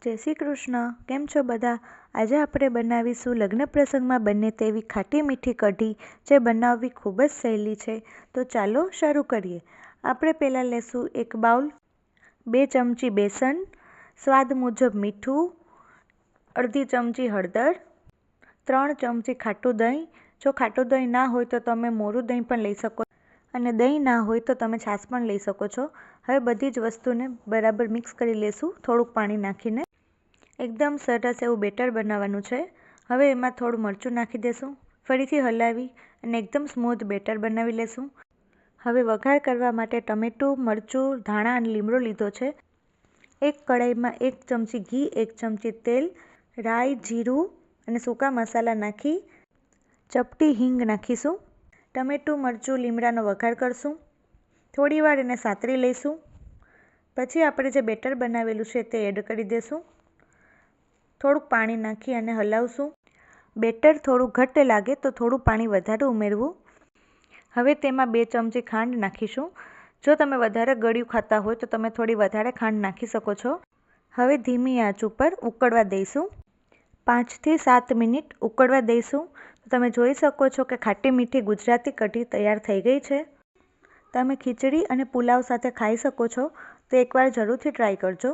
જય શ્રી કૃષ્ણ. કેમ છો બધા? આજે આપણે બનાવીશું લગ્ન પ્રસંગમાં બને તેવી ખાટી મીઠી કઢી, જે બનાવવી ખૂબ જ સહેલી છે. તો ચાલો શરૂ કરીએ. આપણે પહેલાં લેશું એક બાઉલ, 2 ચમચી બેસન, સ્વાદ મુજબ મીઠું, અડધી ચમચી હળદર, 3 ચમચી ખાટું દહીં. જો ખાટું દહીં ના હોય તો તમે મોરું દહીં પણ લઈ શકો, અને દહીં ના હોય તો તમે છાશ પણ લઈ શકો છો. હવે બધી જ વસ્તુને બરાબર મિક્સ કરી લેશું, થોડુંક પાણી નાખીને. એકદમ સરસ એવું બેટર બનાવવાનું છે. હવે એમાં થોડું મરચું નાખી દેશું, ફરીથી હલાવી અને એકદમ સ્મૂથ બેટર બનાવી લેશું. હવે વઘાર કરવા માટે ટમેટું, મરચું, ધાણા અને લીમડો લીધો છે. એક કઢાઈમાં 1 ચમચી ઘી, 1 ચમચી તેલ, રાઈ, જીરું અને સૂકા મસાલા નાખી ચપટી હિંગ નાખીશું. ટમેટું, મરચું, લીમડાનો વઘાર કરશું. થોડી વાર એને સાતરી લઈશું. પછી આપણે જે બેટર બનાવેલું છે તે એડ કરી દેશું. થોડુંક પાણી નાખી અને હલાવશું. બેટર થોડું ઘટ્ટ લાગે તો થોડું પાણી વધારે ઉમેરવું. હવે તેમાં 2 ચમચી ખાંડ નાખીશું. જો તમે વધારે ગળ્યું ખાતા હોય તો તમે થોડી વધારે ખાંડ નાખી શકો છો. હવે ધીમી આંચ ઉપર ઉકળવા દઈશું. 5 થી 7 મિનિટ ઉકળવા દઈશું. તમે જોઈ શકો છો કે ખાટી મીઠી ગુજરાતી કઢી તૈયાર થઈ ગઈ છે. તમે ખીચડી અને પુલાવ સાથે ખાઈ શકો છો. તો એકવાર જરૂરથી ટ્રાય કરજો.